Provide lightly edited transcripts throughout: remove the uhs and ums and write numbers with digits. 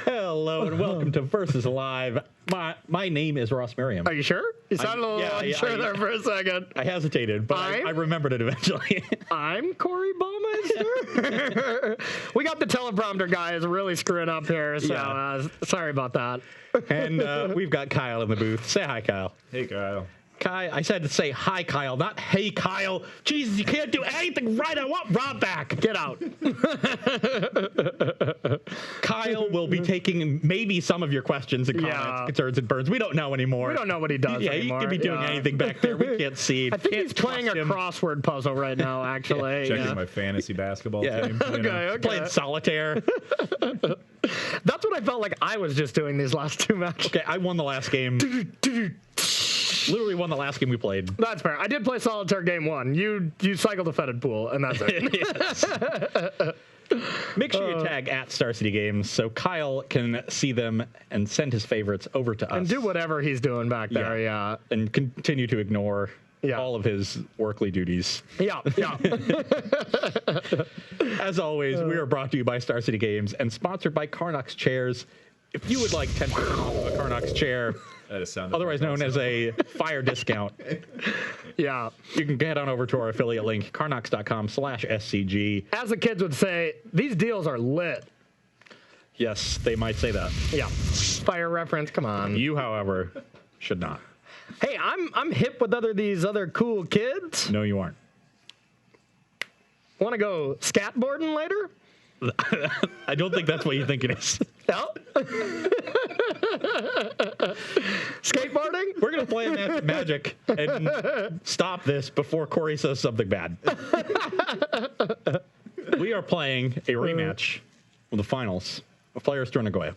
Hello and welcome to Versus Live. My name is Ross Merriam. Are you sure? You sounded a little unsure there for a second. I hesitated, but I remembered it eventually. I'm Corey Baumeister. We got the teleprompter guy is really screwing up here, so sorry about that. And we've got Kyle in the booth. Say hi, Kyle. Hey, Kyle. Kai, I said to say hi, Kyle, not hey, Kyle. Jesus, you can't do anything right. I want Rob back. Get out. Kyle will be taking maybe some of your questions and comments, concerns, and burns. We don't know anymore. We don't know what he does anymore. He could be doing anything back there. We can't see. I think he's playing a crossword puzzle right now, actually. Checking my fantasy basketball team. Okay. Playing solitaire. That's what I felt like I was just doing these last two matches. Okay, I won the last game. Literally won the last game we played. That's fair. I did play solitaire game one. You cycled the fetid pool, and that's it. Make sure you tag at Star City Games so Kyle can see them and send his favorites over to us. And do whatever he's doing back there, yeah. And continue to ignore all of his workly duties. Yeah. As always, we are brought to you by Star City Games and sponsored by Carnox Chairs. If you would like 10% off a Carnox chair, otherwise known as a fire discount, you can head on over to our affiliate link, carnox.com/SCG. As the kids would say, these deals are lit. Yes, they might say that. Yeah. Fire reference, come on. You, however, should not. Hey, I'm hip with these other cool kids. No, you aren't. Want to go skateboarding later? I don't think that's what you think it is. No? Skateboarding? We're going to play Magic and stop this before Corey says something bad. We are playing a rematch of the finals of Players Tour Nagoya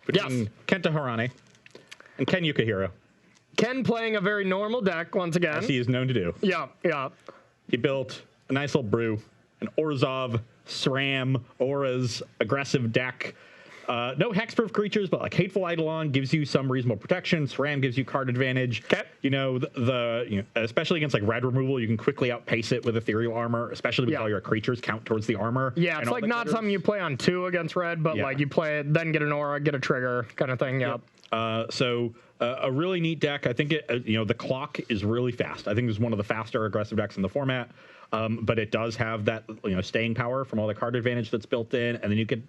between Kenta Harane and Ken Yukihiro. Ken playing a very normal deck once again. As he is known to do. Yeah. He built a nice little brew, an Orzhov, Sram, Aura's aggressive deck. No hexproof creatures, but like Hateful Eidolon gives you some reasonable protection. Sram gives you card advantage. Okay. You know, especially against like red removal, you can quickly outpace it with ethereal armor, especially because all your creatures count towards the armor. Yeah, it's like not something you play on 2 against red, but like you play it, then get an aura, get a trigger kind of thing. Yep. So a really neat deck. I think the clock is really fast. I think it's one of the faster aggressive decks in the format. But it does have that staying power from all the card advantage that's built in, and then you get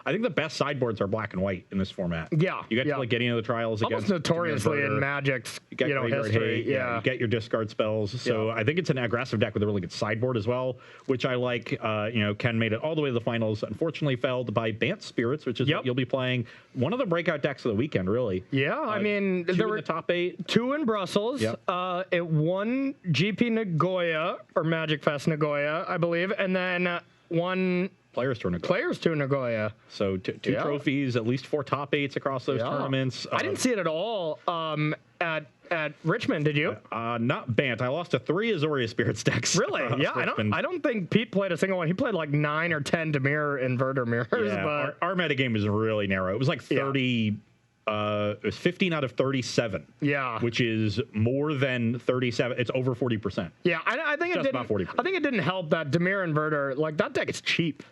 I think the best sideboards are black and white in this format. Yeah, you get to like get into the trials almost against notoriously in Magic's history. You get your discard spells. So I think it's an aggressive deck with a really good sideboard as well, which I like. Ken made it all the way to the finals. Unfortunately, felled by Bant Spirits, which is what you'll be playing. One of the breakout decks of the weekend, really. Yeah, I mean there were the top 8, 2 in Brussels. Yep. It won GP Nagoya or Magic Fest Nagoya, I believe, and then one. Players Tour Nagoya. So two trophies, at least 4 top 8s across those tournaments. I didn't see it at all at Richmond. Did you? Not Bant. I lost to 3 Azoria Spirits decks. Really? Yeah. I don't think Pete played a single one. He played like 9 or 10 Demir inverter mirrors. Yeah, but our metagame is really narrow. It was like 30. It was 15 out of 37. Yeah, which is more than 37. It's over 40%. Yeah, I think just it didn't. About 40%. I think it didn't help that Demir inverter. Like that deck is cheap.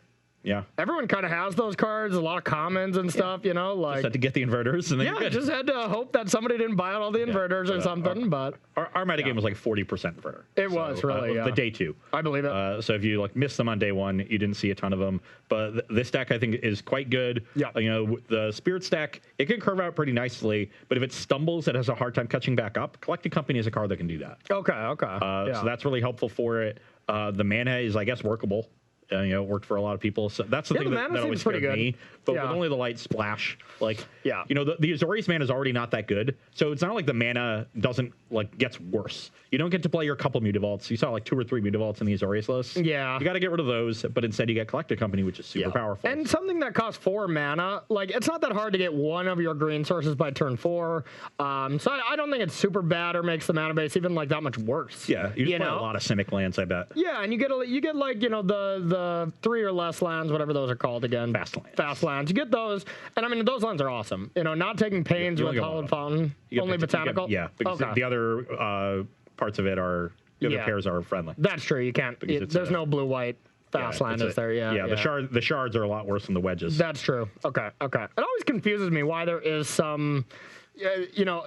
Yeah, everyone kind of has those cards, a lot of commons and stuff, like just had to get the inverters, and then just had to hope that somebody didn't buy out all the inverters or something. But our metagame was like 40% inverter. It was really the day 2. I believe it. So if you missed them on day 1, you didn't see a ton of them. But this deck I think is quite good. Yeah, the Spirit stack, it can curve out pretty nicely, but if it stumbles, it has a hard time catching back up. Collected Company is a card that can do that. Okay. So that's really helpful for it. The mana is, I guess, workable. It worked for a lot of people. So that's the thing that always scared me. But with only the light splash, the Azorius mana is already not that good. So it's not like the mana doesn't gets worse. You don't get to play your couple Mutavaults. You saw 2 or 3 Mutavaults in the Azorius list. Yeah. You got to get rid of those, but instead you get Collected Company, which is super powerful. And something that costs 4 mana, it's not that hard to get one of your green sources by turn 4. So I don't think it's super bad or makes the mana base even that much worse. Yeah, you just play a lot of Simic lands, I bet. Yeah, and you get the 3 or less lands, whatever those are called again. Fast lands. You get those, and I mean those lands are awesome. Not taking pains with Hallowed Fountain, only botanical. Because the other parts of it are the other pairs are friendly. That's true. You can't. There's no blue white fast land is there. Yeah. The shards are a lot worse than the wedges. That's true. Okay. It always confuses me why there is some.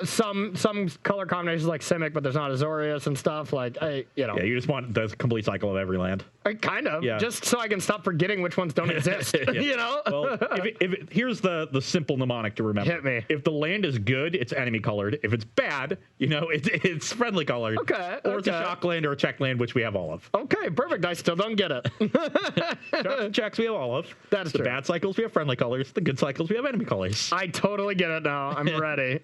Some color combinations like Simic, but there's not Azorius and stuff. Like, Yeah, you just want the complete cycle of every land. Kind of. Yeah. Just so I can stop forgetting which ones don't exist. Well, here's the simple mnemonic to remember. Hit me. If the land is good, it's enemy colored. If it's bad, it's friendly colored. Okay. Or it's a shock land or a check land, which we have all of. Okay, perfect. I still don't get it. Checks we have all of. That's true. The bad cycles we have friendly colors. The good cycles we have enemy colors. I totally get it now. I'm ready.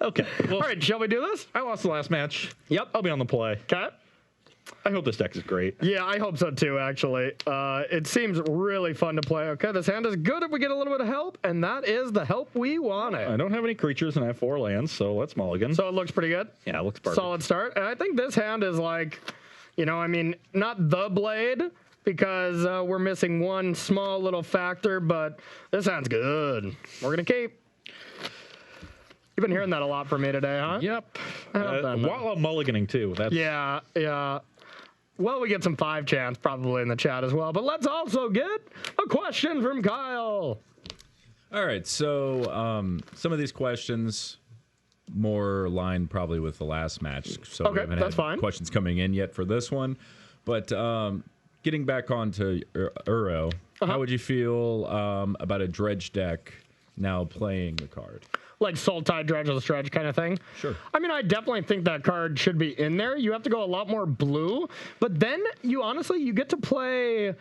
Okay. Well, all right, shall we do this? I lost the last match. Yep. I'll be on the play. Okay. I hope this deck is great. Yeah, I hope so too, actually. It seems really fun to play. Okay, this hand is good if we get a little bit of help, and that is the help we wanted. I don't have any creatures and I have 4 lands, so let's mulligan. So it looks pretty good? Yeah, it looks perfect. Solid start. And I think this hand is like, not the blade, because we're missing one small little factor, but this hand's good. We're going to keep. You've been hearing that a lot from me today, huh? Yep. While I'm mulliganing, too. Yeah. Well, we get some 5 chance probably in the chat as well, but let's also get a question from Kyle. All right, so some of these questions more aligned probably with the last match, so we haven't had questions coming in yet for this one. But getting back onto Uro, how would you feel about a dredge deck now playing the card? Like Soul Tide, Dredge of the Stretch kind of thing. Sure. I mean, I definitely think that card should be in there. You have to go a lot more blue, but then you get to play.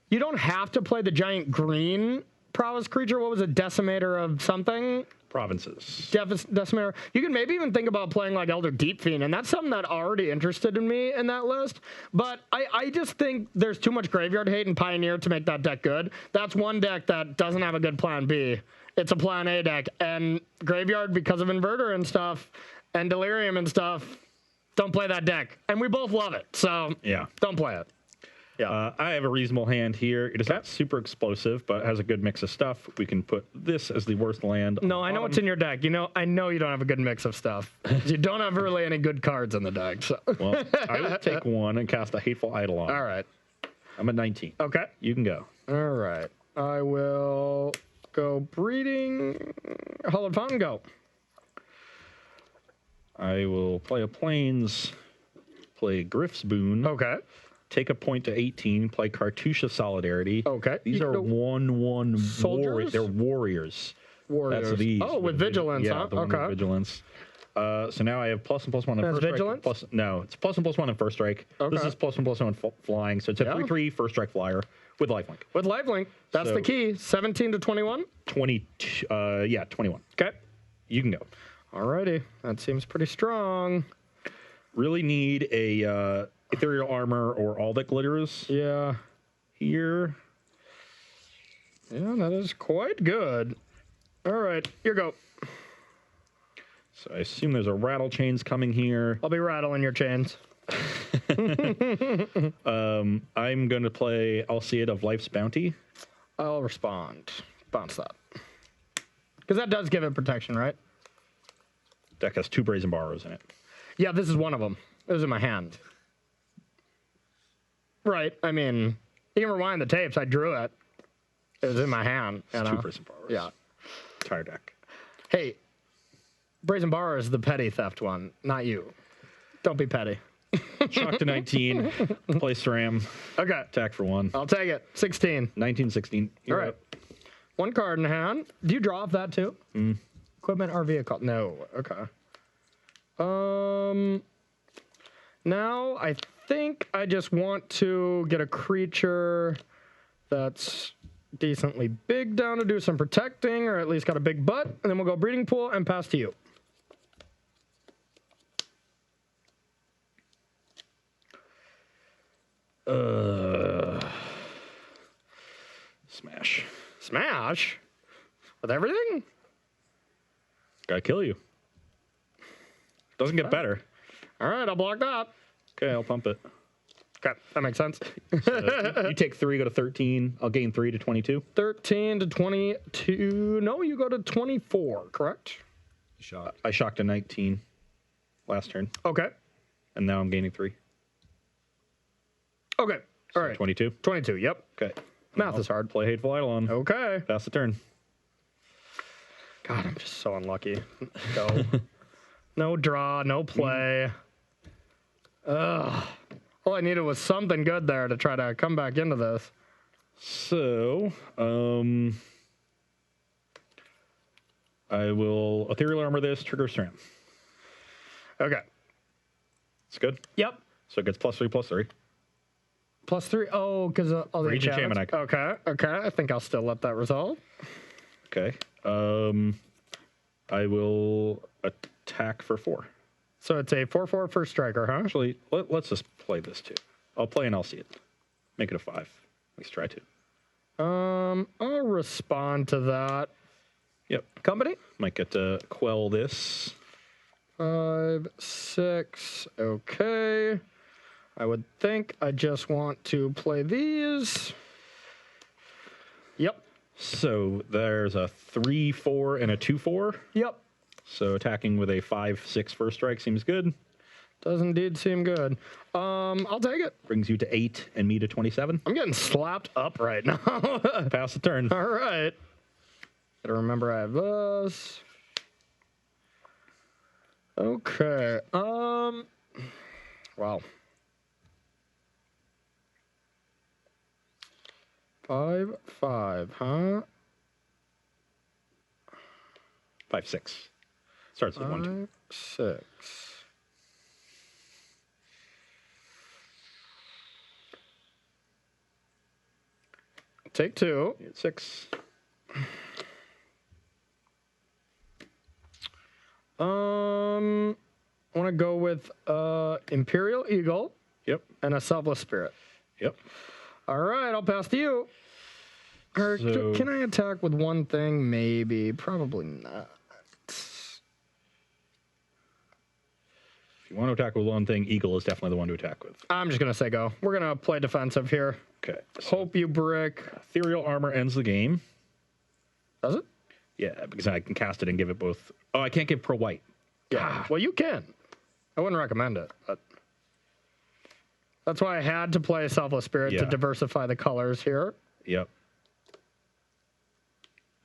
You don't have to play the giant green prowess creature. What was it? Decimator of something? Provinces. Decimator. You can maybe even think about playing like Elder Deep Fiend, and that's something that already interested in me in that list. But I just think there's too much graveyard hate in Pioneer to make that deck good. That's one deck that doesn't have a good plan B. It's a plan A deck, and Graveyard, because of Inverter and stuff, and Delirium and stuff, don't play that deck. And we both love it, so don't play it. Yeah, I have a reasonable hand here. It is not super explosive, but has a good mix of stuff. We can put this as the worst land. No, I know what's in your deck. I know you don't have a good mix of stuff. You don't have really any good cards in the deck. So. Well, I will take 1 and cast a Hateful Eidolon. All right. I'm at 19. Okay. You can go. All right. I will go Breeding. Hallowed Fountain, go. I will play a Plains, play Griff's Boon. Okay. Take a point to 18, play Cartouche of Solidarity. Okay. These are 1/1 soldiers. They're warriors. Warriors. That's these. Oh, with Vigilance, huh? The one with Vigilance. So now I have +1/+1 in first Vigilance? strike. No, it's +1/+1 in first strike. Okay. This is +1/+1 in flying. So it's a 3/3 first strike flyer with lifelink. With lifelink. That's the key. 17 to 21? 22. 21. Okay. You can go. Alrighty. That seems pretty strong. Really need a Ethereal Armor or all that glitters. Yeah. Here. Yeah, that is quite good. All right, here go. So I assume there's a Rattle Chains coming here. I'll be rattling your chains. I'm going to play Alseid of Life's Bounty. I'll respond. Bounce that. Because that does give it protection, right? Deck has 2 Brazen Borrows in it. Yeah, this is one of them. It was in my hand. Right. I mean, you can rewind the tapes. I drew it. It was in my hand. It's 2 Brazen Borrows. Yeah. Entire deck. Hey, Brazen Borrower is the petty theft one, not you. Don't be petty. Shock to 19. Play Sram. Okay. Attack for 1. I'll take it. 16. 19, 16. All right. 1 card in hand. Do you draw off that too? Equipment or vehicle? No. Okay. Now I think I just want to get a creature that's decently big down to do some protecting, or at least got a big butt, and then we'll go Breeding Pool and pass to you. Smash. Smash? With everything? Gotta kill you. Doesn't get better. All right, I'll block that. Okay, I'll pump it. Okay, that makes sense. So you take 3, go to 13. I'll gain 3 to 22. 13 to 22. No, you go to 24, correct? Shock. I shocked a 19 last turn. Okay. And now I'm gaining 3. Okay. All right. 22? 22, yep. Okay. Math is hard. Play Hateful Eidolon. Okay. Pass the turn. God, I'm just so unlucky. Go. No draw, no play. Ugh. All I needed was something good there to try to come back into this. So, I will Ethereal Armor this, trigger Sram. Okay. It's good? Yep. So it gets +3/+3. +3? Oh, because all the enchantments. Okay, okay. I think I'll still let that resolve. Okay. I will attack for 4. So it's a 4/4 first striker, huh? Actually, let's just play this too. I'll play and I'll see it. Make it a 5. Let's try to. I'll respond to that. Yep. Company? Might get to quell this. 5, 6. Okay. I would think I just want to play these. Yep. So there's a 3/4 and a 2/4. Yep. So attacking with a 5/6 first strike seems good. Does indeed seem good. I'll take it. Brings you to 8 and me to 27. I'm getting slapped up right now. Pass the turn. All right. Gotta remember I have this. Okay. Wow. 5/5, huh? 5/6. Starts with 1, 2. 6. Take 2. 6. I want to go with Imperial Eagle. Yep. And a Selfless Spirit. Yep. All right, I'll pass to you. Or can I attack with one thing? Maybe. Probably not. If you want to attack with one thing, Eagle is definitely the one to attack with. I'm just going to say go. We're going to play defensive here. Okay. So Hope you brick. Ethereal Armor ends the game. Does it? Yeah, because I can cast it and give it both. Oh, I can't give Pro White. Yeah. Well, you can. I wouldn't recommend it, but that's why I had to play Selfless Spirit to diversify the colors here. Yep.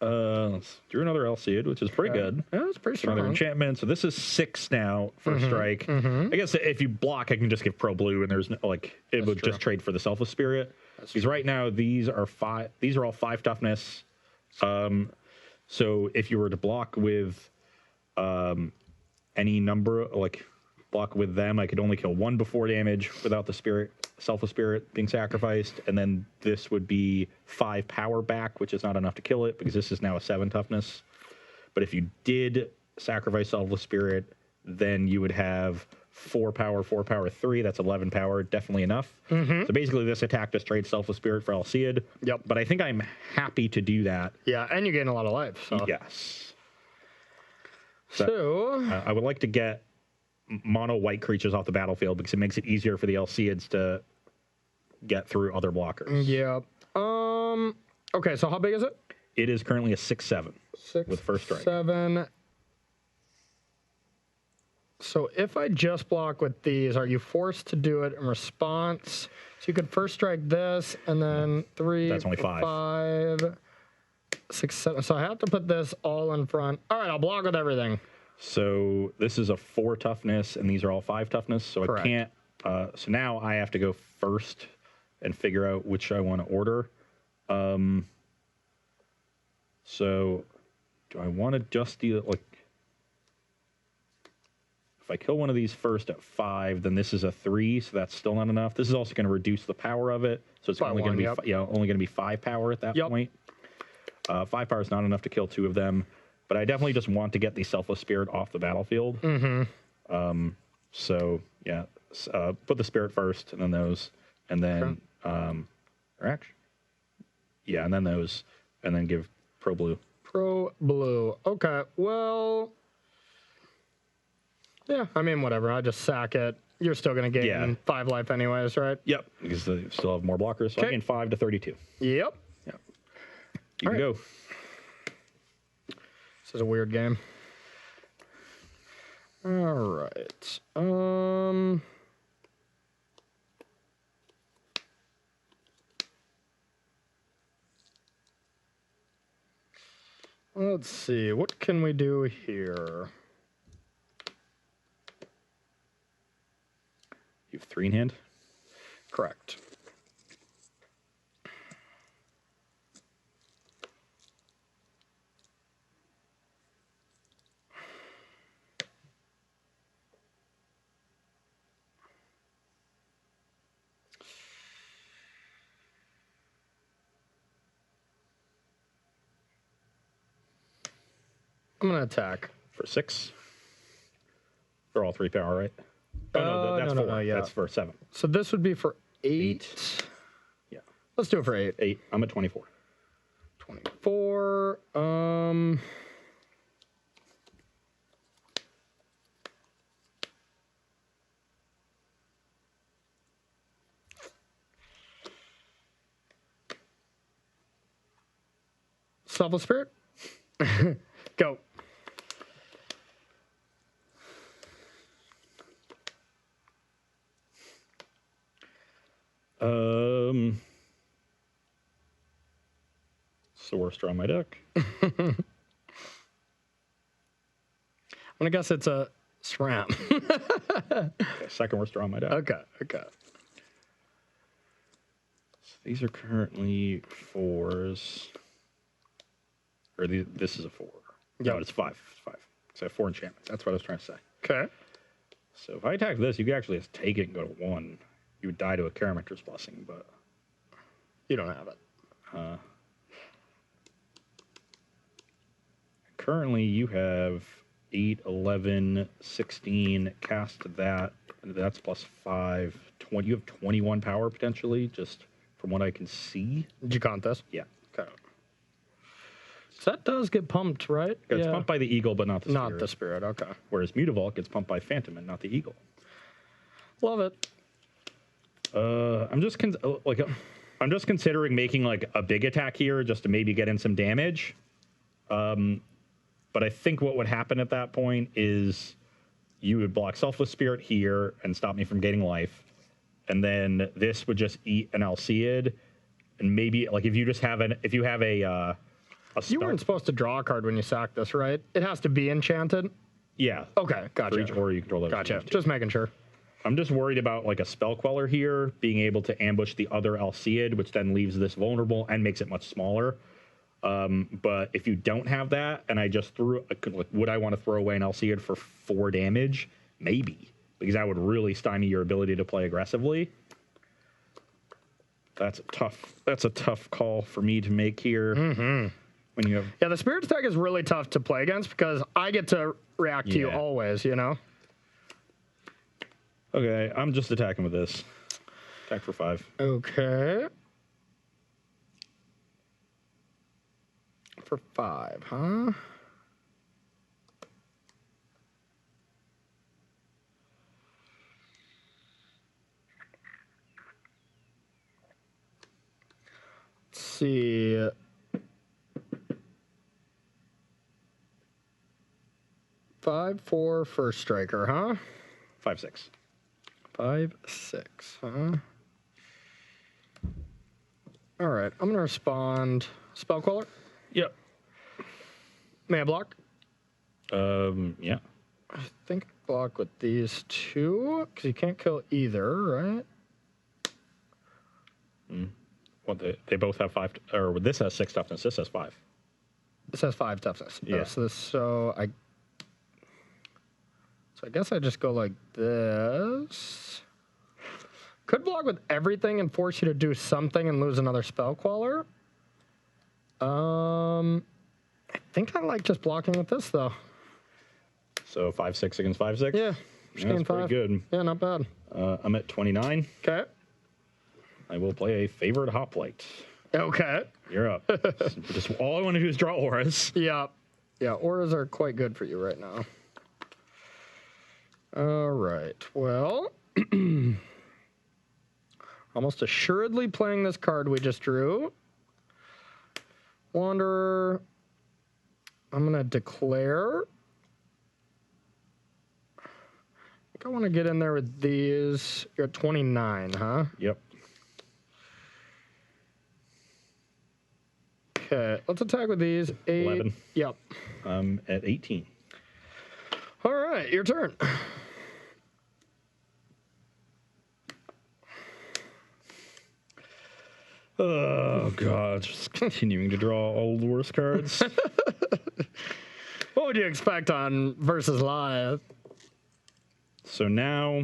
Drew another Elseid, which is pretty good. Yeah, it's pretty strong. Another enchantment. So this is 6 now for strike. I guess if you block, I can just give Pro Blue, and there's no, like it would just trade for the Selfless Spirit. Because right now these are 5. These are all 5 toughness. So if you were to block with any number, like block with them, I could only kill 1 before damage without the spirit, Selfless Spirit being sacrificed, and then this would be 5 power back, which is not enough to kill it because this is now a 7 toughness. But if you did sacrifice Selfless Spirit, then you would have 4 power, 3. That's 11 power, definitely enough. So basically, this attack just trades Selfless Spirit for Elseid. Yep. But I think I'm happy to do that. Yeah, and you gain a lot of life. So. Yes. So I would like to get mono white creatures off the battlefield because it makes it easier for the Elseids to get through other blockers. Yeah. Okay, so how big is it? It is currently a 6/7 with first strike. 7. So if I just block with these, are you forced to do it in response? So you could first strike this, and then 3. That's only 5. 6, 7. So I have to put this all in front. All right, I'll block with everything. So this is a 4 toughness, and these are all 5 toughness. So correct. I can't. So now I have to go first and figure out which I want to order. So do I want to just do like? If I kill one of these first at 5, then this is a 3, so that's still not enough. This is also going to reduce the power of it, so it's only going to be only going to be 5 power at that point. 5 power is not enough to kill 2 of them, but I definitely just want to get the Selfless Spirit off the battlefield. So yeah, put the Spirit first, and then those, and then or actually, yeah, and then those, and then give Pro Blue. Pro Blue. Okay. Well. Yeah, I mean, whatever. I just sack it. You're still going to gain 5 life anyways, right? Yep, because they still have more blockers. So I gain 5 to 32. Yep. You can go. This is a weird game. All right. Let's see. What can we do here? You have 3 in hand? Correct. I'm going to attack. For 6? They're all 3 power, right? Oh, no, that's 4. No, yeah. That's for 7. So this would be for 8. Yeah. Let's do it for 8. 8. I'm at 24. 24. Selfless Spirit. Go. It's the worst draw on my deck. I'm gonna guess it's a Sram. Okay, second worst draw on my deck. Okay. So these are currently 4s. Or this is a 4. Yeah, No, it's 5. It's 5. So I have 4 enchantments. That's what I was trying to say. Okay. So if I attack this, you could actually just take it and go to 1. You would die to a Karamancer's Blessing, but You don't have it. Currently, you have 8, 11, 16. Cast that. That's plus 5. 20. You have 21 power potentially, just from what I can see. Did you count this? Yeah. Okay. So that does get pumped, right? It's pumped by the Eagle, but not the Spirit. Not the Spirit, okay. Whereas Mutavault gets pumped by Phantom and not the Eagle. Love it. I'm just considering making like a big attack here just to maybe get in some damage. But I think what would happen at that point is you would block Selfless Spirit here and stop me from gaining life, and then this would just eat an Alseid, and maybe like if you have a you weren't supposed to draw a card when you sack this, right? It has to be enchanted. Yeah. Okay, gotcha. Or you control those. Gotcha. Just making sure. I'm just worried about like a Spell Queller here being able to ambush the other Alseid, which then leaves this vulnerable and makes it much smaller. But if you don't have that, and I just would I want to throw away an Alseid for 4 damage? Maybe, because that would really stymie your ability to play aggressively. That's a tough call for me to make here. Mm-hmm. When you have the Spirit deck is really tough to play against because I get to react to you always, you know? Okay, I'm just attacking with this. Attack for 5. Okay. For 5, huh? Let's see. Five, 4, first striker, huh? 5, 6. 5, 6, huh? All right, I'm gonna respond. Spell Queller. Yep. May I block? Yeah. I think block with these 2 because you can't kill either, right? Well, they both have 5, or this has 6 toughness. This has 5. This has 5 toughness. Yeah. So I guess I just go like this. Could block with everything and force you to do something and lose another Spell Queller. I think I like just blocking with this though. So 5, 6 against 5, 6. Yeah, that's pretty good. Yeah, not bad. I'm at 29. Okay. I will play a Favored Hoplite. Okay. You're up. Just all I want to do is draw auras. Yeah. Yeah, auras are quite good for you right now. All right. Well, almost assuredly playing this card we just drew. Wanderer. I'm going to declare. I think I want to get in there with these. You're at 29, huh? Yep. Okay, let's attack with these. 8. 11. Yep. I'm at 18. All right, your turn. Oh, God. Just continuing to draw all the worst cards. What would you expect on versus live? So now,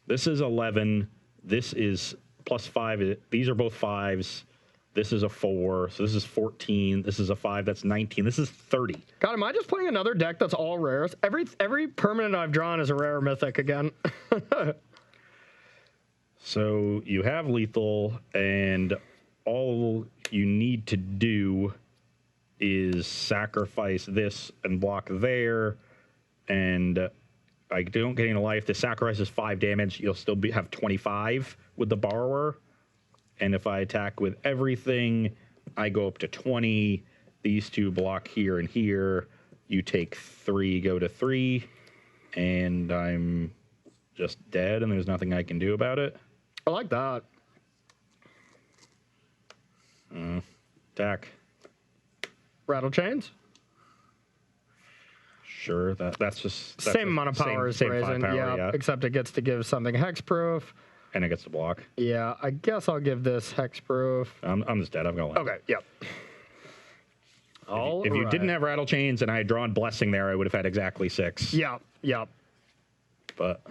this is 11. This is +5. These are both 5s. This is a 4. So this is 14. This is a 5. That's 19. This is 30. God, am I just playing another deck that's all rares? Every permanent I've drawn is a rare mythic again. So you have lethal, and all you need to do is sacrifice this and block there, and I don't get any life. The sacrifice is 5 damage. You'll still have 25 with the borrower, and if I attack with everything, I go up to 20. These two block here and here. You take 3, go to 3, and I'm just dead, and there's nothing I can do about it. I like that. Attack. Rattle chains? Sure, that's just... Same amount of power as Brazen, yeah, except it gets to give something hexproof. And it gets to block. Yeah, I guess I'll give this hexproof. I'm just dead, I'm going to Okay, yep. If you didn't have rattle chains and I had drawn blessing there, I would have had exactly 6. Yeah, yep. But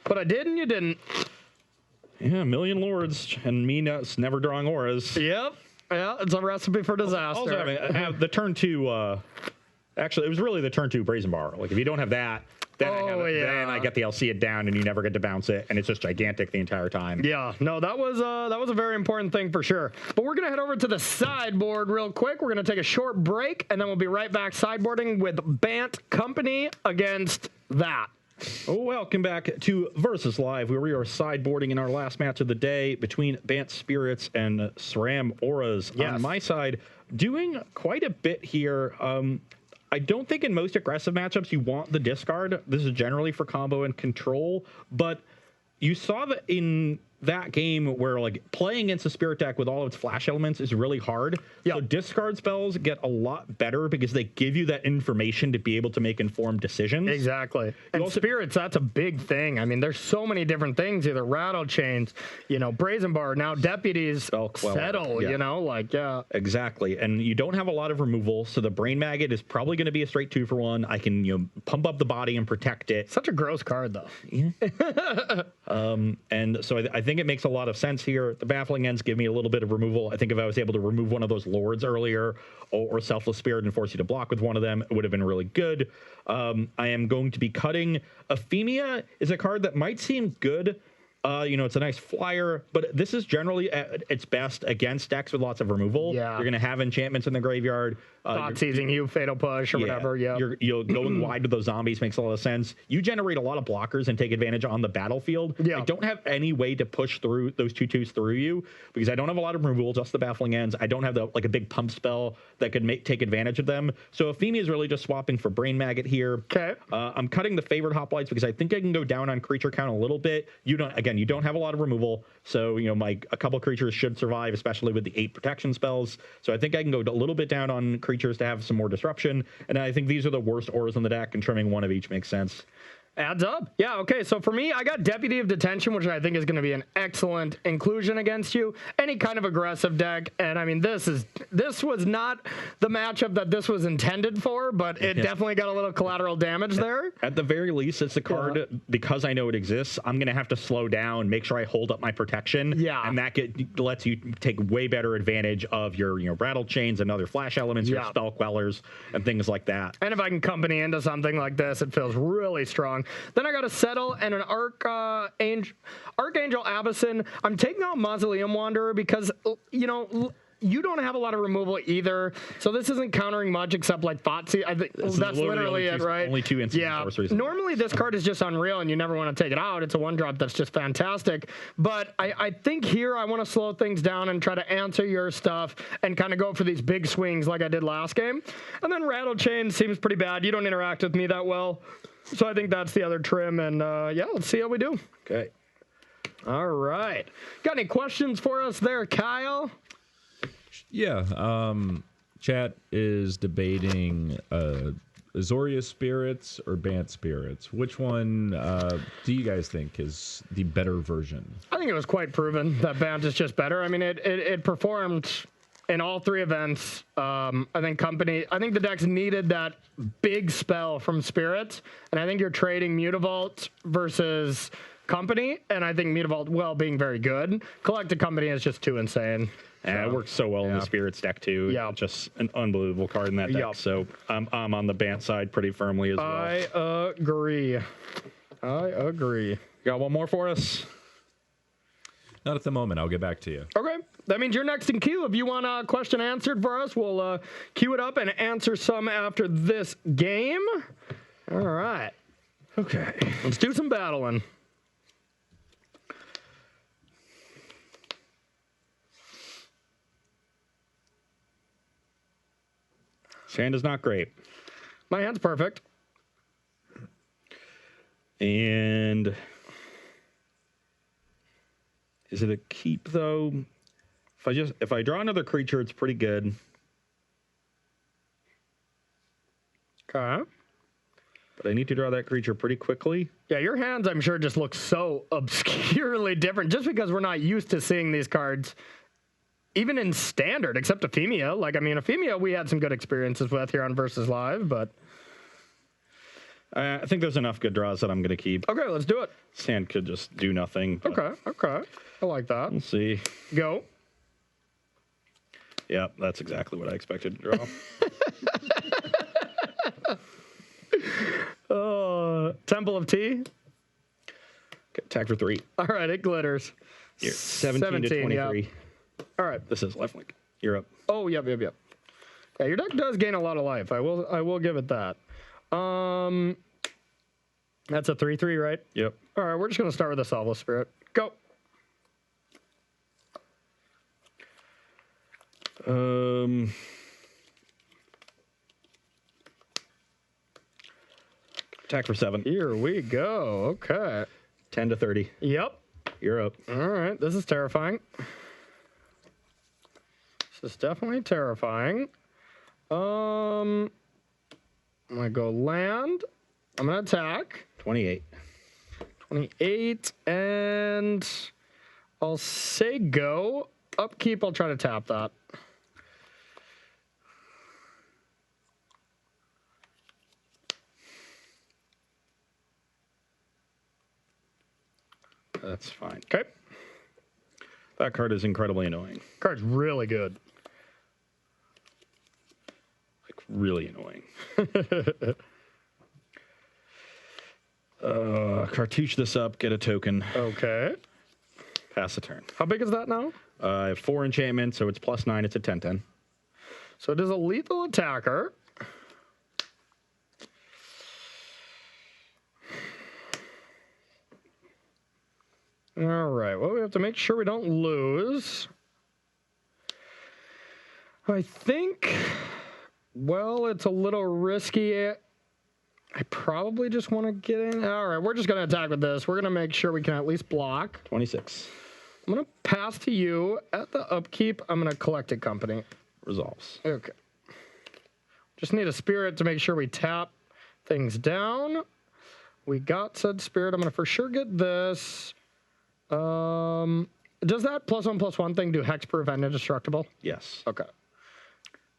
I did and you didn't. Yeah, a million lords and me never drawing auras. Yep. Yeah, it's a recipe for disaster. Also, I have the turn 2, actually, it was really the turn 2 Brazen Bar. Like, if you don't have that, then, then I get the LC it down and you never get to bounce it, and it's just gigantic the entire time. Yeah, no, that was a very important thing for sure. But we're going to head over to the sideboard real quick. We're going to take a short break, and then we'll be right back sideboarding with Bant Company against that. Welcome back to Versus Live, where we are sideboarding in our last match of the day between Bant Spirits and Sram Auras. Yes. On my side, doing quite a bit here. I don't think in most aggressive matchups you want the discard. This is generally for combo and control, but you saw that in that game where like playing against a spirit deck with all of its flash elements is really hard. Yep. So discard spells get a lot better because they give you that information to be able to make informed decisions. Exactly. And also, spirits, that's a big thing. I mean, there's so many different things, either rattle chains, Brazen Bar, now deputies settle, yeah. Exactly. And you don't have a lot of removal, so the Brain Maggot is probably going to be a straight 2-for-1. I can pump up the body and protect it. Such a gross card, though. Yeah. And so I think it makes a lot of sense here. The Baffling Ends give me a little bit of removal. I think if I was able to remove one of those lords earlier or Selfless Spirit and force you to block with one of them, it would have been really good. I am going to be cutting. Ephemia is a card that might seem good. It's a nice flyer, but this is generally at its best against decks with lots of removal. Yeah. You're going to have enchantments in the graveyard. Thought seizing you, fatal push, or whatever. Yeah. You're going wide with those zombies makes a lot of sense. You generate a lot of blockers and take advantage on the battlefield. Yeah. I don't have any way to push through those 2/2s through you because I don't have a lot of removal, just the Baffling Ends. I don't have a big pump spell that could take advantage of them. So Ephemia is really just swapping for Brain Maggot here. Okay. I'm cutting the favored hoplites because I think I can go down on creature count a little bit. You don't have a lot of removal, so a couple creatures should survive, especially with the 8 protection spells. So I think I can go a little bit down on creatures to have some more disruption, and I think these are the worst auras in the deck, and trimming one of each makes sense. Adds up. Yeah, okay, so for me, I got Deputy of Detention, which I think is going to be an excellent inclusion against you. Any kind of aggressive deck, and I mean, this was not the matchup that this was intended for, but it definitely got a little collateral damage there. At the very least, it's a card, because I know it exists, I'm going to have to slow down, make sure I hold up my protection, and that lets you take way better advantage of your rattle chains and other flash elements, your spell quellers, and things like that. And if I can company into something like this, it feels really strong. Then I got a Settle and an Archangel Abyssin. I'm taking out Mausoleum Wanderer because, you don't have a lot of removal either, so this isn't countering much except like Thoughtseize. I think that's literally it, right? Only 2 instant sorceries. Normally this card is just unreal and you never want to take it out. It's a 1-drop that's just fantastic. But I think here I want to slow things down and try to answer your stuff and kind of go for these big swings like I did last game. And then Rattle Chain seems pretty bad. You don't interact with me that well. So I think that's the other trim, and let's see how we do. Okay. All right. Got any questions for us there, Kyle? Yeah. Chat is debating Azoria Spirits or Bant Spirits. Which one do you guys think is the better version? I think it was quite proven that Bant is just better. I mean, it performed in all 3 events. I think the decks needed that big spell from Spirits, and I think you're trading Mutavault versus Company, and I think Mutavault, well, being very good. Collected Company is just too insane. Yeah, it works so well in the Spirits deck, too. Yeah. Just an unbelievable card in that deck. Yep. So I'm on the Bant side pretty firmly as well. I agree. Got one more for us? Not at the moment. I'll get back to you. Okay. That means you're next in queue. If you want a question answered for us, we'll queue it up and answer some after this game. All right. Okay. Let's do some battling. Hand is not great. My hand's perfect. And is it a keep though? If I draw another creature, it's pretty good. Okay. But I need to draw that creature pretty quickly. Yeah, your hands, I'm sure, just look so obscurely different just because we're not used to seeing these cards. Even in Standard, except Ephemia. Like, I mean, Ephemia we had some good experiences with here on Versus Live, but... I think there's enough good draws that I'm going to keep. Okay, let's do it. Sand could just do nothing. Okay. I like that. We'll see. Go. Yeah, that's exactly what I expected to draw. Temple of Tea. Okay, attack for 3. All right, it glitters. Here, 17 to 23. Yep. All right. This is lifelink. You're up. Oh, yep. Yeah, your deck does gain a lot of life. I will give it that. That's a 3/3, right? Yep. All right, we're just gonna start with a Salvo Spirit. Go. Attack for 7. Here we go. Okay. 10 to 30. Yep. You're up. All right. This is terrifying. This is definitely terrifying. I'm gonna go land. I'm gonna attack. 28. 28, and I'll say go. Upkeep, I'll try to tap that. That's fine. Okay. That card is incredibly annoying. Card's really good. Like, really annoying. Cartouche this up, get a token. Okay. Pass the turn. How big is that now? I have 4 enchantments, so it's +9. It's a 10/10. So it is a lethal attacker. All right. Well, we have to make sure we don't lose. I think, well, it's a little risky. I probably just want to get in. All right, we're just going to attack with this. We're going to make sure we can at least block. 26. I'm going to pass to you. At the upkeep, I'm going to collect a company. Resolves. Okay. Just need a spirit to make sure we tap things down. We got said spirit. I'm going to for sure get this. Does that +1/+1 thing do hexproof and indestructible? Yes. Okay.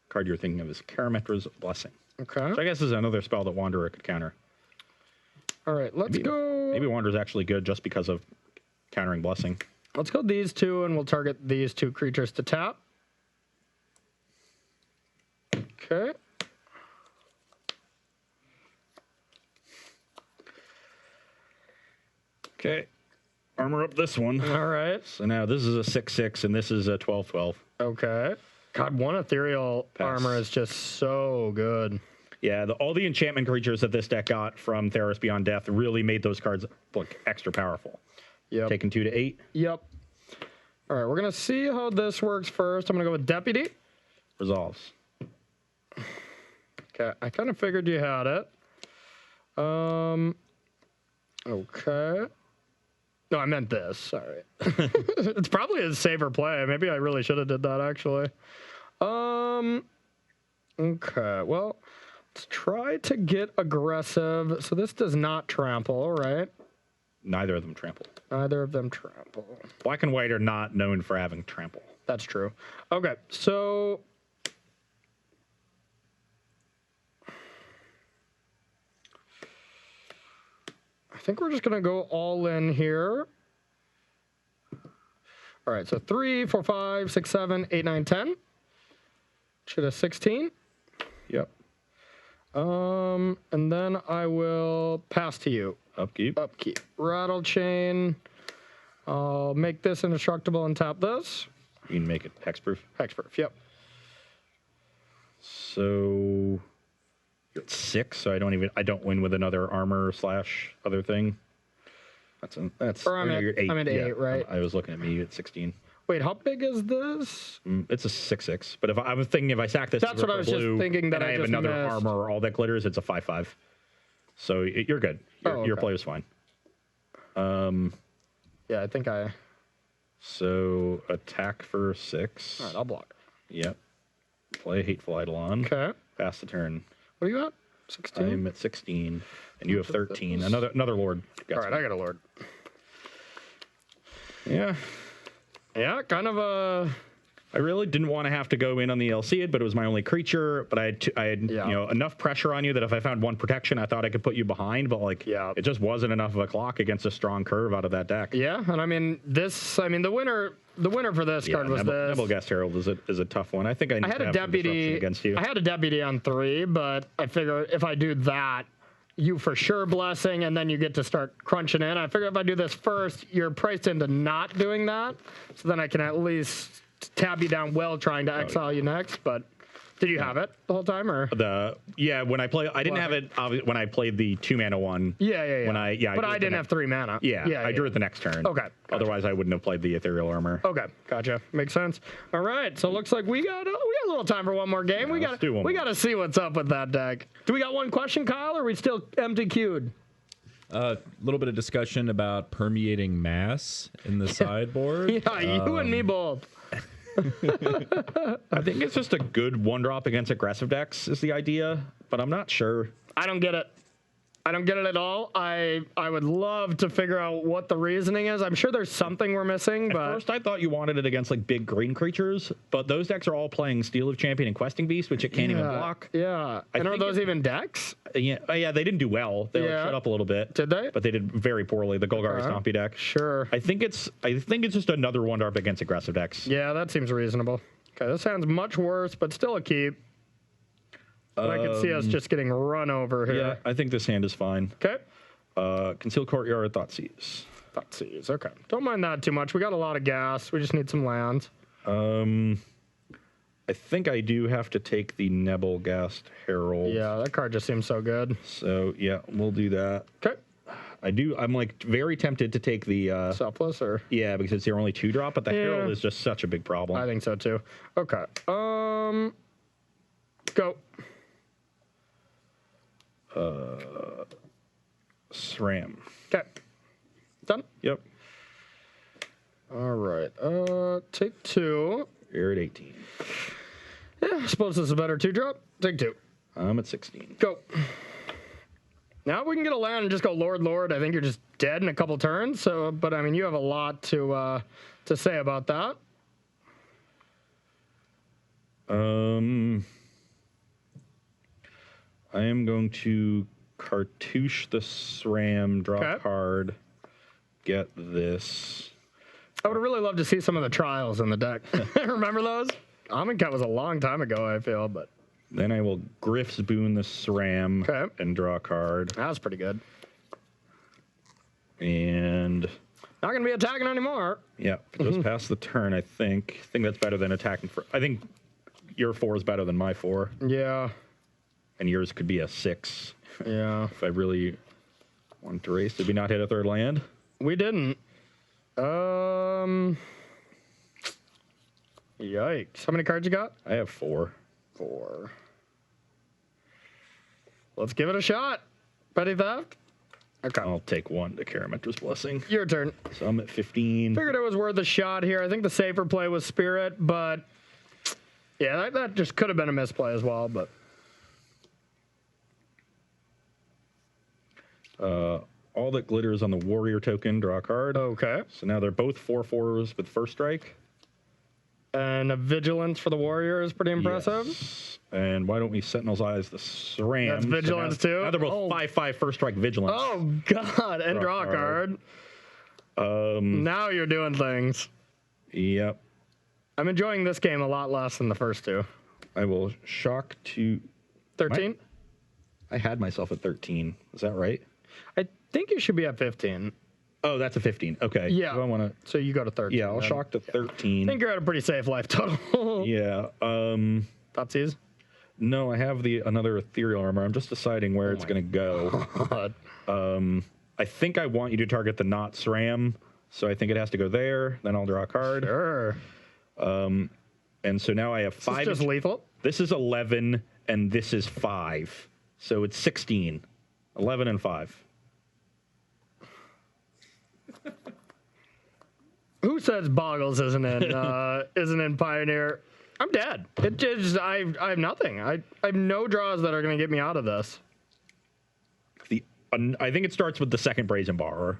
Card you're thinking of is Karametra's Blessing. Okay. So I guess this is another spell that Wanderer could counter. All right, let's go. Maybe Wanderer's actually good just because of countering Blessing. Let's go these two, and we'll target these 2 creatures to tap. Okay. Okay. Armor up this one. All right. So now this is a 6/6, and this is a 12/12. Okay. God, 1 ethereal armor is just so good. Yeah, all the enchantment creatures that this deck got from Theros Beyond Death really made those cards look extra powerful. Yep. Taking 2 to 8. Yep. All right, we're going to see how this works first. I'm going to go with Deputy. Resolves. Okay, I kind of figured you had it. Okay. No, I meant this. Sorry. It's probably a safer play. Maybe I really should have did that, actually. Okay, well, let's try to get aggressive. So this does not trample, right? Neither of them trample. Neither of them trample. Black and white are not known for having trample. That's true. Okay, so I think we're just going to go all in here. All right, so 3, 4, 5, 6, 7, 8, 9, 10. Should have 16. Yep. And then I will pass to you. Upkeep. Upkeep. Rattle chain. I'll make this indestructible and tap this. You can make it hexproof. Hexproof, yep. So you're at 6, so I don't win with another armor / other thing. That's. Or I'm at 8, right? I was looking at me at 16. Wait, how big is this? It's a 6/6. But I was thinking if I sack this, that's what I was just thinking. That I have another armor or all that glitters. It's a 5/5. So you're good. Your play is fine. Yeah, I think I. So attack for 6. All right, I'll block. Yep. Play Hateful Eidolon. Okay. Pass the turn. What are you at? 16. I'm at 16, and you have 13. Another Lord. All right, I got a Lord. Yeah. Yeah, kind of a. I really didn't want to have to go in on the LC, but it was my only creature. But I had enough pressure on you that if I found one protection, I thought I could put you behind. But it just wasn't enough of a clock against a strong curve out of that deck. Yeah, and I mean the winner for this card was this. Nebelgast Herald is a tough one. I think I had a deputy against you. I had a deputy on 3, but I figure if I do that, you for sure blessing, and then you get to start crunching in. I figure if I do this first, you're priced into not doing that, so then I can at least tab you down well trying to exile you next. But did you have it the whole time, or when I play, I didn't have it when I played the 2-mana one. Yeah. When I didn't have 3 mana. I drew it the next turn. Okay. Gotcha. Otherwise, I wouldn't have played the Ethereal Armor. Okay, gotcha. Makes sense. All right, so it looks like we got a little time for one more game. We got to see what's up with that deck. Do we got one question, Kyle, or are we still empty queued? A little bit of discussion about permeating mass in the sideboard. Yeah, you and me both. I think it's just a good 1-drop against aggressive decks is the idea, but I'm not sure. I don't get it. I don't get it at all. I would love to figure out what the reasoning is. I'm sure there's something we're missing. But at first, I thought you wanted it against big green creatures, but those decks are all playing Steel of Champion and Questing Beast, which it can't even block. Yeah, and are those even decks? Yeah, they didn't do well. They shut up a little bit. Did they? But they did very poorly. The Golgari Stompy deck. Sure. I think it's just another 1-drop against aggressive decks. Yeah, that seems reasonable. Okay, this sounds much worse, but still a keep. But I can see us just getting run over here. Yeah, I think this hand is fine. Okay. Concealed Courtyard, Thoughtseize. Thoughtseize, okay. Don't mind that too much. We got a lot of gas. We just need some lands. I think I do have to take the Nebelgast Herald. Yeah, that card just seems so good. So, yeah, we'll do that. Okay. I'm very tempted to take the... Selfless, or? Yeah, because it's your only 2-drop, but the Herald is just such a big problem. I think so, too. Okay. Go. SRAM. Okay. Done? Yep. All right. Take 2. You're at 18. Yeah, I suppose this is a better 2-drop. Take 2. I'm at 16. Go. Now we can get a land and just go Lord. I think you're just dead in a couple turns. So, but I mean, you have a lot to say about that. I am going to cartouche the SRAM, draw a card, get this. I would really love to see some of the trials in the deck. Remember those? Amonkhet was a long time ago, I feel, but. Then I will Griff's Boon the SRAM and draw a card. That was pretty good. And. Not going to be attacking anymore. Yeah, just pass the turn, I think. I think that's better than attacking for. I think your 4 is better than my 4. Yeah. And yours could be a 6. Yeah. If I really want to race. Did we not hit a 3rd land? We didn't. Yikes. How many cards you got? I have 4. 4. Let's give it a shot. Petty Theft? Okay. I'll take 1 to Karametra's Blessing. Your turn. So I'm at 15. Figured it was worth a shot here. I think the safer play was Spirit, but Yeah, that just could have been a misplay as well, but. All that glitters on the warrior token, draw a card. Okay. So now they're both 4/4s with first strike. And a vigilance for the warrior is pretty impressive. Yes. And why don't we Sentinel's Eyes the Sram? That's vigilance too. Now they're both 5/5 first strike vigilance. Oh God! And draw a card. Now you're doing things. Yep. I'm enjoying this game a lot less than the first two. I will shock to 13. I had myself at 13. Is that right? I think you should be at 15. Oh, that's a 15. Okay. Yeah. So I want to. So you go to 13. Yeah, I'll shock to 13. I think you're at a pretty safe life total. Yeah. Thoughtsies? No, I have another ethereal armor. I'm just deciding where it's going to go. I think I want you to target the not Sram, so I think it has to go there. Then I'll draw a card. Sure. And so now I have 5. This is just lethal. This is 11, and this is 5. So it's 16. 11 and 5. Who says Boggles isn't in Pioneer? I'm dead. It just I have nothing. I have no draws that are going to get me out of this. I think it starts with the second Brazen Borrower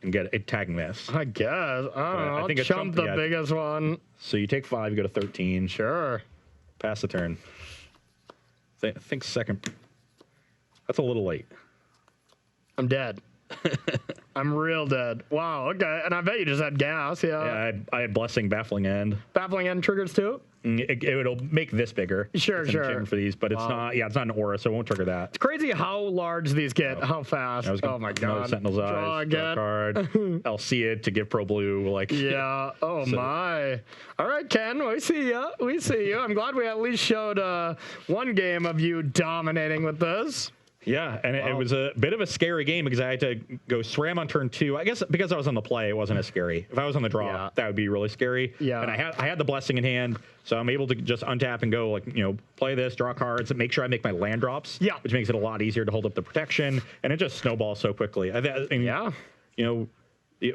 and get it tagging this. I guess. I don't know. I think I'll chump the biggest one. So you take 5, you go to 13. Sure. Pass the turn. I think second. That's a little late. I'm dead. I'm real dead. Wow, okay. And I bet you just had gas, yeah. Yeah, I had Blessing, Baffling End. Baffling End triggers too? It'll make this bigger. Sure. For these, but it's not. Yeah, it's not an aura, so it won't trigger that. It's crazy how large these get. How fast. Oh my god. Sentinel's Eyes. Draw a card. I'll see it to give Pro Blue. Like. Yeah. Oh my. All right, Ken. We see you. We see you. I'm glad we at least showed one game of you dominating with this. Yeah, and it was a bit of a scary game because I had to go Sram on turn 2. I guess because I was on the play, it wasn't as scary. If I was on the draw, that would be really scary. Yeah. And I had the Blessing in hand, so I'm able to just untap and go, like, play this, draw cards, and make sure I make my land drops. Yeah. Which makes it a lot easier to hold up the protection, and it just snowballs so quickly.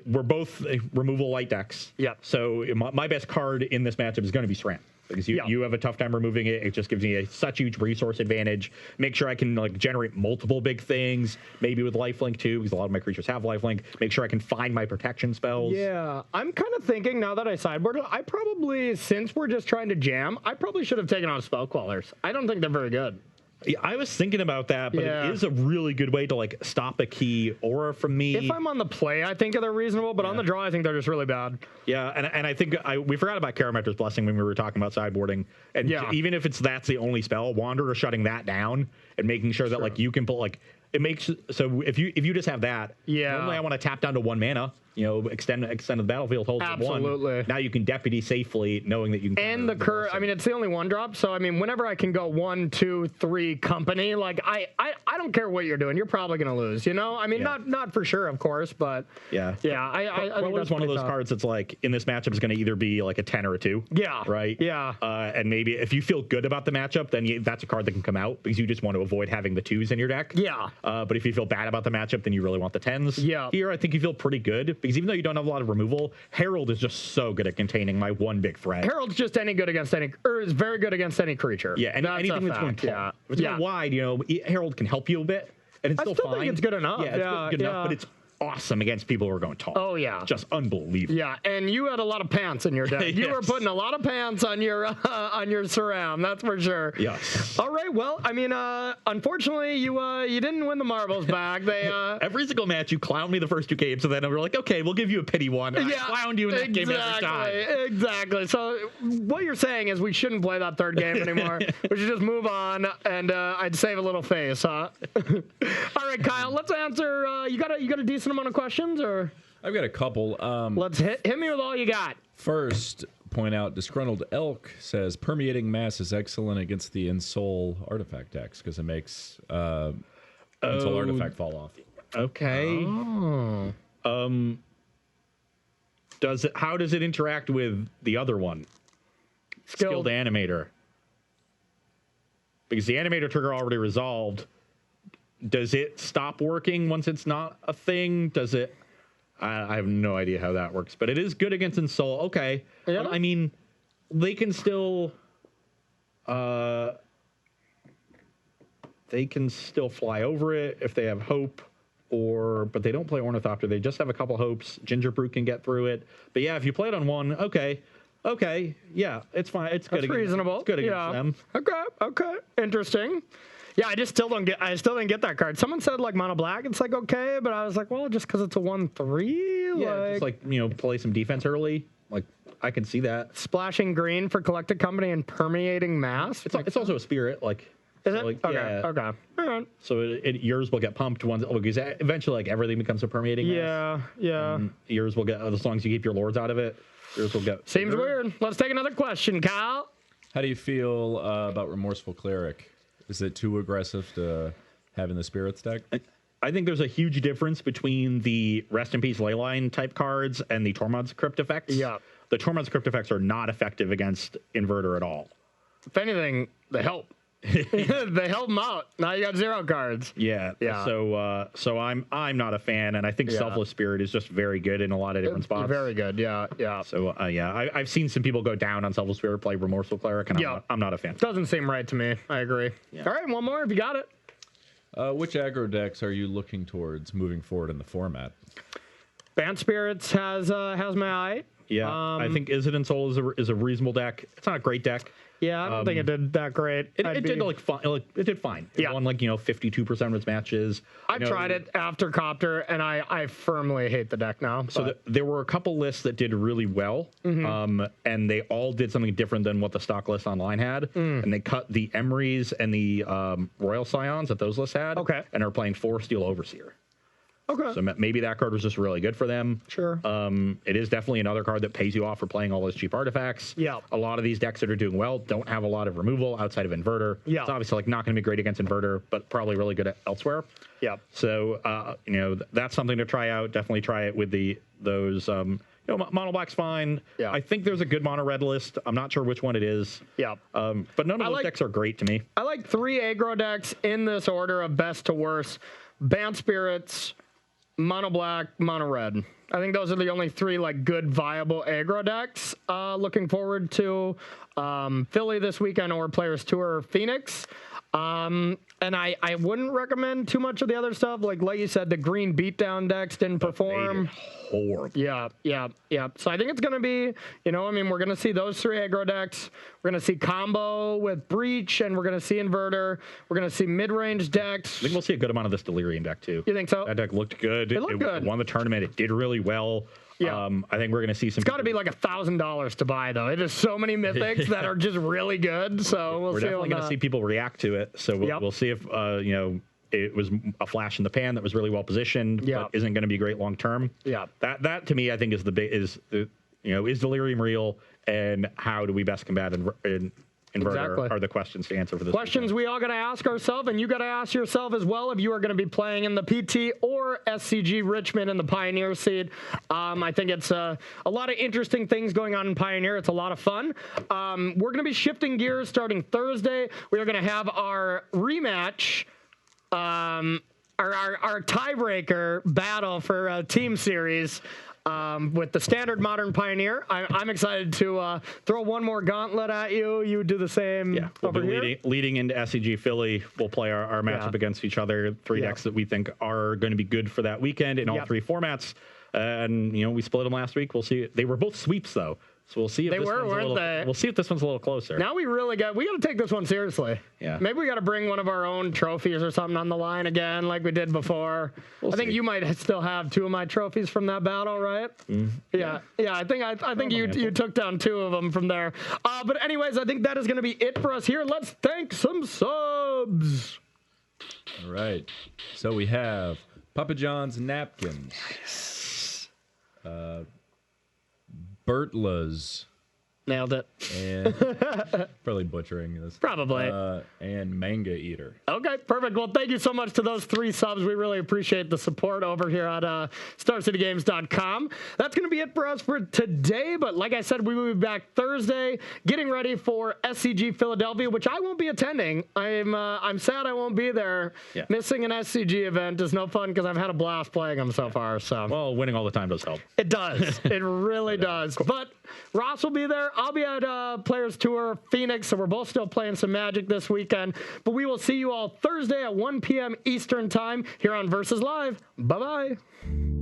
We're both removal light decks. Yeah. So my best card in this matchup is going to be Sram. Because you have a tough time removing it. It just gives me such huge resource advantage. Make sure I can generate multiple big things, maybe with lifelink too, because a lot of my creatures have lifelink. Make sure I can find my protection spells. Yeah, I'm kind of thinking now that I sideboarded, I probably, since we're just trying to jam, I probably should have taken on spell quellers. I don't think they're very good. Yeah, I was thinking about that, but it is a really good way to stop a key aura from me. If I'm on the play, I think they're reasonable, but on the draw, I think they're just really bad. Yeah, and I think we forgot about Karametra's Blessing when we were talking about sideboarding. And even if that's the only spell, Wanderer shutting that down and making sure that you can pull it makes so if you just have that, normally I want to tap down to 1 mana. Extend the battlefield hold to 1. Absolutely. Now you can deputy safely, knowing that you can. And the current, it's the only 1 drop. So whenever I can go 1, 2, 3 company, I don't care what you're doing, you're probably gonna lose. Not for sure, of course, but I think that's one of those cards that's in this matchup is going to either be a 10 or a 2. Yeah. Right. Yeah. And maybe if you feel good about the matchup, then that's a card that can come out because you just want to avoid having the 2s in your deck. Yeah. But if you feel bad about the matchup, then you really want the 10s. Yeah. Here, I think you feel pretty good because even though you don't have a lot of removal, Herald is just so good at containing my one big threat. Herald's just is very good against any creature. Yeah, and anything that's going tall. If it's going wide, Herald can help you a bit, and it's still fine. I think it's good enough. Yeah, it's good enough, but it's awesome against people who are going tall. Oh yeah, just unbelievable. Yeah, and you had a lot of pants in your deck. You were putting a lot of pants on your Sram, that's for sure. Yes. All right. Well, unfortunately, you didn't win the marbles back. They every single match you clown me the first 2 games, and then we're like, okay, we'll give you a pity one. And I clowned you in that game every time. Exactly. So what you're saying is we shouldn't play that 3rd game anymore. We should just move on, and I'd save a little face, huh? All right, Kyle. Let's answer. You got a decent amount of questions, or I've got a couple. Let's hit me with all you got. First, point out Disgruntled Elk says permeating mass is excellent against the Ensoul artifact decks because it makes Ensoul artifact fall off. Okay. Oh. How does it interact with the other one? Skilled Animator. Because the Animator trigger already resolved. Does it stop working once it's not a thing? Does it? I have no idea how that works, but it is good against Ensoul. Okay. Yeah. They can still. They can still fly over it if they have hope, but they don't play Ornithopter. They just have a couple hopes. Gingerbrew can get through it. But yeah, if you play it on one, okay, yeah, it's fine. It's good. That's reasonable. It's good against them. Okay. Interesting. Yeah, I still didn't get that card. Someone said like mono black, it's like okay, but I was like, well, just because it's a 1/3, yeah, just like play some defense early. Like I can see that. Splashing green for Collected Company and Permeating Mass. It's also a spirit, like. Is it? Like, okay. Yeah. Okay. All right. So yours will get pumped because eventually, like everything becomes a permeating mass. Yeah. Yours will get, as long as you keep your lords out of it. Yours will get. Seems weird. Let's take another question, Kyle. How do you feel about Remorseful Cleric? Is it too aggressive to have in the Spirits deck? I think there's a huge difference between the Rest in Peace Leyline type cards and the Tormod's Crypt effects. Yeah. The Tormod's Crypt effects are not effective against Inverter at all. If anything, they help. They help them out. Now you got 0 cards. Yeah. So I'm not a fan, and I think Selfless Spirit is just very good in a lot of different spots. Very good. Yeah. So I've seen some people go down on Selfless Spirit, play Remorseful Cleric, and I'm not a fan. Doesn't seem right to me. I agree. Yeah. All right, one more if you got it. Which aggro decks are you looking towards moving forward in the format? Bant Spirits has my eye. Yeah, I think Izzet Soul is a reasonable deck. It's not a great deck. Yeah, I don't think it did that great. It did fine. It won 52% of its matches. I tried it after Copter, and I firmly hate the deck now. So there were a couple lists that did really well, and they all did something different than what the stock list online had. And they cut the Emeries and the Royal Scions that those lists had, and are playing 4 Steel Overseer. Okay. So maybe that card was just really good for them. Sure. It is definitely another card that pays you off for playing all those cheap artifacts. Yeah. A lot of these decks that are doing well don't have a lot of removal outside of Inverter. Yeah. It's obviously not going to be great against Inverter, but probably really good elsewhere. Yeah. So that's something to try out. Definitely try it with those. Mono black's fine. Yeah. I think there's a good mono red list. I'm not sure which one it is. Yeah. But none of those decks are great to me. I like 3 aggro decks in this order of best to worst: Bant Spirits, mono black, mono red. I think those are the only 3 good viable aggro decks. Looking forward to Philly this weekend or Players Tour Phoenix. And I wouldn't recommend too much of the other stuff. Like you said, the green beatdown decks didn't perform. Horrible. Yeah. So I think it's going to be, we're going to see those 3 aggro decks. We're going to see combo with Breach, and we're going to see Inverter. We're going to see mid-range decks. I think we'll see a good amount of this Delirium deck, too. You think so? That deck looked good. It looked good. It won the tournament. It did really well. Yeah. I think we're going to see some. It's got to be like $1,000 to buy, though. It is so many mythics that are just really good. So we're definitely going to see people react to it. So we'll see if it was a flash in the pan that was really well positioned, but isn't going to be great long term. Yeah. That to me, I think is is Delirium real, and how do we best combat Inverter are the questions to answer for this. Questions we all got to ask ourselves, and you got to ask yourself as well if you are going to be playing in the PT or SCG Richmond in the Pioneer seed. I think it's a lot of interesting things going on in Pioneer. It's a lot of fun. We're going to be shifting gears starting Thursday. We are going to have our rematch, our tiebreaker battle for a team series. With the standard modern Pioneer. I'm excited to throw one more gauntlet at you. You do the same. Yeah, we'll be leading into SCG Philly. We'll play our matchup against each other. 3 decks that we think are going to be good for that weekend in all 3 formats. And we split them last week. We'll see. They were both sweeps though. So we'll see if we'll see if this one's a little closer. Now we got to take this one seriously. Yeah. Maybe we got to bring one of our own trophies or something on the line again, like we did before. I think you might still have 2 of my trophies from that battle, right? Yeah. I think you took down 2 of them from there. But anyways, I think that is going to be it for us here. Let's thank some subs. All right. So we have Papa John's napkins. Bertla's. Nailed it. And probably butchering this. Probably. And Manga Eater. Okay, perfect. Well, thank you so much to those 3 subs. We really appreciate the support over here at StarCityGames.com. That's going to be it for us for today. But like I said, we will be back Thursday, getting ready for SCG Philadelphia, which I won't be attending. I'm sad I won't be there. Yeah. Missing an SCG event is no fun because I've had a blast playing them so far. So well, winning all the time does help. It does. It really does. Cool. But Ross will be there. I'll be at Players Tour Phoenix, so we're both still playing some Magic this weekend. But we will see you all Thursday at 1 p.m. Eastern Time here on Versus Live. Bye-bye.